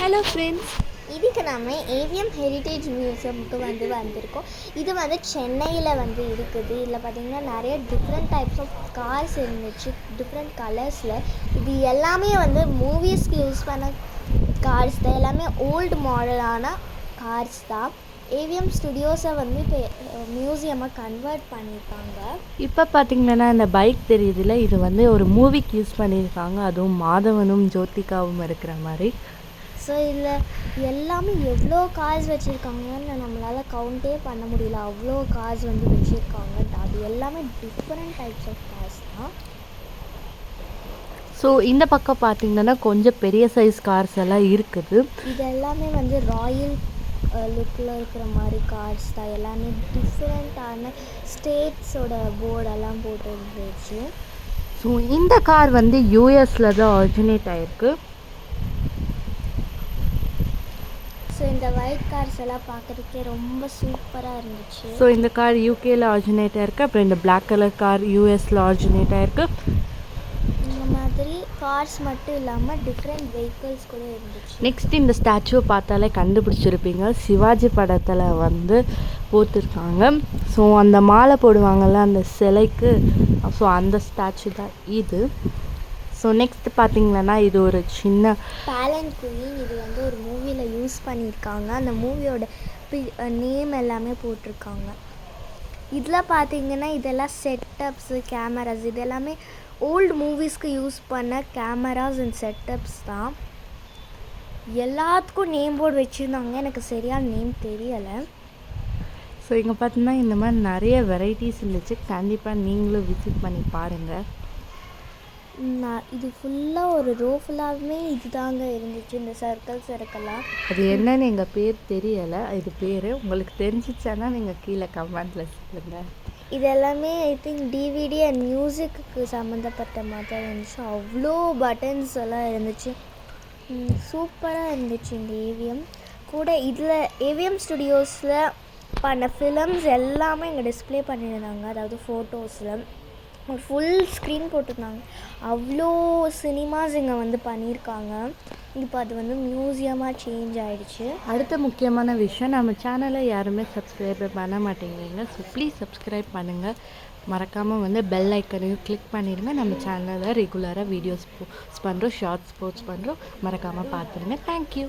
Hello friends, இதுக்கு நம்ம AVM heritage மியூசியமுக்கு வந்திருக்கோம். இது சென்னையில் இருக்குது. இதில் பார்த்திங்கன்னா நிறைய டிஃப்ரெண்ட் டைப்ஸ் ஆஃப் கார்ஸ் இருந்துச்சு, டிஃப்ரெண்ட் கலர்ஸில். இது எல்லாமே மூவிஸ்க்கு யூஸ் பண்ண கார்ஸ் தான், எல்லாமே ஓல்டு மாடலான கார்ஸ் தான். ஏவிஎம் ஸ்டுடியோஸை இப்போ மியூசியமாக கன்வெர்ட் பண்ணியிருக்காங்க. இப்போ பார்த்தீங்கன்னா இந்த பைக் தெரியுதுல, இது ஒரு மூவிக்கு யூஸ் பண்ணியிருக்காங்க. அதுவும் மாதவனும் ஜோதிகாவும் இருக்கிற மாதிரி. ஸோ இதில் எல்லாமே எவ்வளோ கார்ஸ் வச்சுருக்காங்கன்னு நம்மளால் கவுண்டே பண்ண முடியல, அவ்வளோ கார்ஸ் வச்சுருக்காங்க. அது எல்லாமே டிஃப்ரெண்ட் டைப்ஸ் ஆஃப் கார்ஸ் தான். ஸோ இந்த பக்கம் பார்த்திங்கன்னா கொஞ்சம் பெரிய சைஸ் கார்ஸ் எல்லாம் இருக்குது. இது எல்லாமே ராயல் லுக்கில் இருக்கிற மாதிரி கார்ஸ் தான். எல்லாமே டிஃப்ரெண்ட்டான ஸ்டேட்ஸோட போர்டெல்லாம் போட்டு இருந்துச்சு. ஸோ இந்த கார் யூஎஸில் தான் ஆரிஜினேட் ஆகிருக்கு. ஸோ இந்த ஒயிட் கார்ஸ் எல்லாம் பார்க்குறதுக்கே ரொம்ப சூப்பராக இருந்துச்சு. ஸோ இந்த கார் யூகேயில் ஆரிஜினேட் ஆகிருக்கு. அப்புறம் இந்த பிளாக் கலர் கார் யூஎஸில் ஆரிஜினேட் ஆகிருக்கு. இந்த மாதிரி கார்ஸ் மட்டும் இல்லாமல் டிஃப்ரெண்ட் வெஹிக்கிள்ஸ் கூட இருந்துச்சு. நெக்ஸ்ட் இந்த ஸ்டாச்சுவை பார்த்தாலே கண்டுபிடிச்சிருப்பீங்க, சிவாஜி படத்தில் போட்டிருக்காங்க. ஸோ அந்த மாலை போடுவாங்கள்ல அந்த சிலைக்கு, ஸோ அந்த ஸ்டாச்சு தான் இது. ஸோ நெக்ஸ்ட் பார்த்திங்கன்னா இது ஒரு சின்ன பேலன் குயின். இது ஒரு மூவியில் யூஸ் பண்ணியிருக்காங்க. அந்த மூவியோட நேம் எல்லாமே போட்டிருக்காங்க. இதில் பார்த்திங்கன்னா இதெல்லாம் செட்டப்ஸு, கேமராஸ், இது எல்லாமே ஓல்டு மூவிஸ்க்கு யூஸ் பண்ண கேமராஸ் அண்ட் செட்டப்ஸ் தான். எல்லாத்துக்கும் நேம் போர்டு வச்சுருந்தாங்க, எனக்கு சரியான நேம் தெரியலை. ஸோ இங்கே பார்த்தீங்கன்னா இந்த மாதிரி நிறைய வெரைட்டிஸ் இருந்துச்சு. கண்டிப்பாக நீங்களும் விசிட் பண்ணி பாருங்கள். இது ஃபுல்லாக ஒரு ரோ ஃபுல்லாகவே இது தாங்க இருந்துச்சு, இந்த சர்க்கிள்ஸ் இருக்கலாம். அது என்னன்னு எங்கள் பேர் தெரியலை, இது பேர் உங்களுக்கு தெரிஞ்சிச்சானா நீங்கள் கீழே கமெண்டில் சொல்லுங்கள். இது எல்லாமே ஐ திங்க் டிவிடி அண்ட் மியூசிக்கு சம்மந்தப்பட்ட மாதிரி தான் இருந்துச்சு. அவ்வளோ பட்டன்ஸ் எல்லாம் இருந்துச்சு, சூப்பராக இருந்துச்சு இந்த ஏவிஎம் கூட. இதில் ஏவிஎம் ஸ்டுடியோஸில் பண்ண ஃபிலிம்ஸ் எல்லாமே இங்கே டிஸ்பிளே பண்ணியிருந்தாங்க. அதாவது ஃபோட்டோஸில் ஒரு ஃபுல் ஸ்க்ரீன் போட்டிருந்தாங்க. அவ்வளோ சினிமாஸ் இங்கே பண்ணியிருக்காங்க. இப்போ அது மியூசியமாக சேஞ்ச் ஆகிடுச்சு. அடுத்த முக்கியமான விஷயம், நம்ம சேனலை யாருமே சப்ஸ்கிரைப் பண்ண மாட்டேங்கிறீங்க. ஸோ ப்ளீஸ் சப்ஸ்கிரைப் பண்ணுங்கள். மறக்காமல் பெல் ஐக்கனையும் கிளிக் பண்ணிடுங்க. நம்ம சேனலில் ரெகுலராக வீடியோஸ் போஸ்ட் பண்ணுறோம், ஷார்ட்ஸ் போஸ்ட் பண்ணுறோம். மறக்காமல் பார்த்துருங்க. தேங்க்யூ.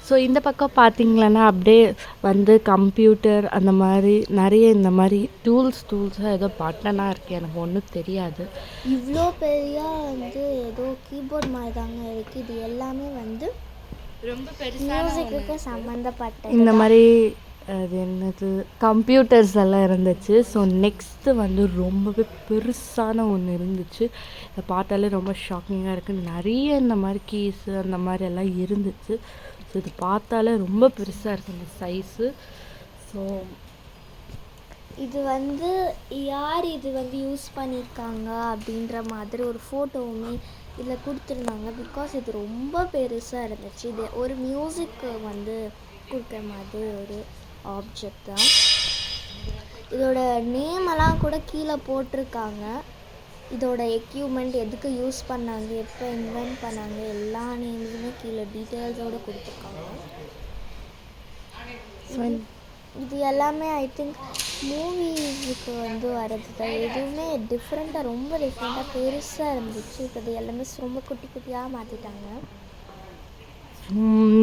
ஸோ இந்த பக்கம் பார்த்திங்களன்னா அப்படியே கம்ப்யூட்டர் அந்த மாதிரி நிறைய இந்த மாதிரி டூல்ஸாக ஏதோ பட்டனாக இருக்குது, எனக்கு ஒன்றும் தெரியாது. இவ்வளோ பெரிய ஏதோ கீபோர்ட் மாதிரி தாங்க இருக்குது. இது எல்லாமே ரொம்ப மியூசிக்கு சம்மந்தப்பட்ட இந்த மாதிரி அது என்னது கம்ப்யூட்டர்ஸ் எல்லாம் இருந்துச்சு. ஸோ நெக்ஸ்ட்டு ரொம்பவே பெருசான ஒன்று இருந்துச்சு. இதை பார்த்தாலே ரொம்ப ஷாக்கிங்காக இருக்குது. நிறைய இந்த மாதிரி கீஸு அந்த மாதிரி எல்லாம் இருந்துச்சு. ஸோ இது பார்த்தாலே ரொம்ப பெருசாக இருக்குது இந்த சைஸு. ஸோ இது யார் இது யூஸ் பண்ணியிருக்காங்க அப்படின்ற மாதிரி ஒரு ஃபோட்டோவுமே இதில் கொடுத்துருந்தாங்க. பிகாஸ் இது ரொம்ப பெருசாக இருந்துச்சு. இது ஒரு மியூசிக்கு கொடுக்குற மாதிரி ஒரு ஆப்ஜெக்ட் தான். இதோட நேமெல்லாம் கூட கீழே போட்டிருக்காங்க. இதோட எக்யூப்மெண்ட் எதுக்கு யூஸ் பண்ணாங்க, எப்போ இன்வென்ட் பண்ணாங்க, எல்லா நேம்ஸுமே கீழே டீட்டெயில்ஸோடு கொடுத்துருக்காங்க. இது எல்லாமே ஐ திங்க் மூவிஸுக்கு வரது தான். எதுவுமே டிஃப்ரெண்ட்டாக, ரொம்ப டிஃப்ரெண்ட்டாக பெருசாக இருந்துச்சு. இப்போ இது எல்லாமே ரொம்ப குட்டி குட்டியாக மாற்றிட்டாங்க.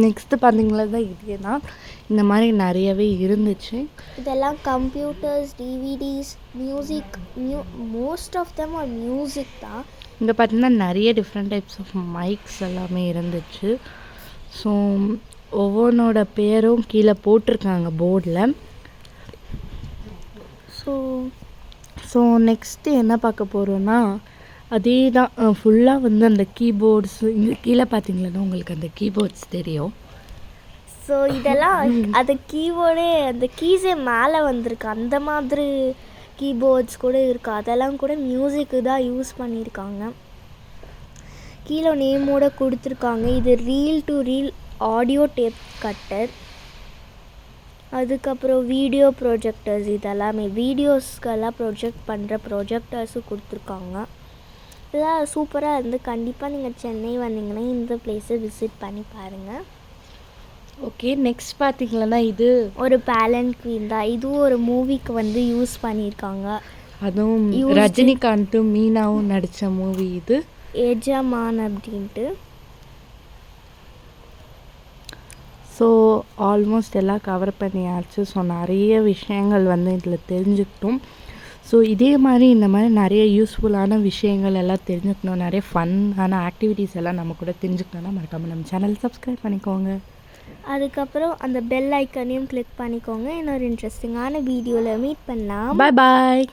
நெக்ஸ்ட்டு பார்த்திங்களா தான் இதே தான், இந்த மாதிரி நிறையவே இருந்துச்சு. இதெல்லாம் computers, DVDs, music, most of them are music தான். இங்கே பார்த்திங்கன்னா நிறைய டிஃப்ரெண்ட் டைப்ஸ் ஆஃப் மைக்ஸ் எல்லாமே இருந்துச்சு. ஸோ ஒவ்வொன்றோட பேரும் கீழே போட்டிருக்காங்க போர்டில். ஸோ நெக்ஸ்ட்டு என்ன பார்க்க போகிறோன்னா அதே தான் ஃபுல்லாக அந்த கீபோர்ட்ஸு. இங்கே கீழே பார்த்தீங்களா உங்களுக்கு அந்த கீபோர்ட்ஸ் தெரியும். ஸோ இதெல்லாம் அந்த கீபோர்டே, அந்த கீஸே மேலே வந்திருக்கு, அந்த மாதிரி கீபோர்ட்ஸ் கூட இருக்குது. அதெல்லாம் கூட மியூசிக்கு தான் யூஸ் பண்ணியிருக்காங்க. கீழே நேமோட கொடுத்துருக்காங்க. இது reel to reel audio tape cutter. அதுக்கப்புறம் வீடியோ ப்ரொஜெக்டர்ஸ், இதெல்லாமே வீடியோஸ்க்கெல்லாம் ப்ரொஜெக்ட் பண்ணுற ப்ரொஜெக்டர்ஸும் கொடுத்துருக்காங்க. இதெல்லாம் சூப்பராக இருந்து கண்டிப்பாக நீங்கள் சென்னை வந்தீங்கன்னா இந்த பிளேஸை விசிட் பண்ணி பாருங்கள். ஓகே, நெக்ஸ்ட் பார்த்தீங்கன்னா இது ஒரு பேலன் குவீன் தான். இதுவும் ஒரு மூவிக்கு வந்து யூஸ் பண்ணியிருக்காங்க. அதுவும் ரஜினிகாந்தும் மீனாவும் நடித்த மூவி இது. எஜமான் அப்படின்ட்டு. ஸோ ஆல்மோஸ்ட் எல்லாம் கவர் பண்ணியாச்சு. ஸோ நிறைய விஷயங்கள் வந்து இதில் தெரிஞ்சுக்கிட்டோம். ஸோ இதே மாதிரி இந்த மாதிரி நிறைய யூஸ்ஃபுல்லான விஷயங்கள் எல்லாம் தெரிஞ்சுக்கணும், நிறைய ஃபன்னான ஆக்டிவிட்டீஸ் எல்லாம் நம்ம கூட தெரிஞ்சுக்கணும்னா மறக்காமல் நம்ம சேனல் சப்ஸ்கிரைப் பண்ணிக்கோங்க. அதுக்கப்புறம் அந்த பெல் ஐக்கனையும் கிளிக் பண்ணிக்கோங்க. இன்னொரு இன்ட்ரெஸ்டிங்கான வீடியோவில் மீட் பண்ணலாம். பாய் பாய்.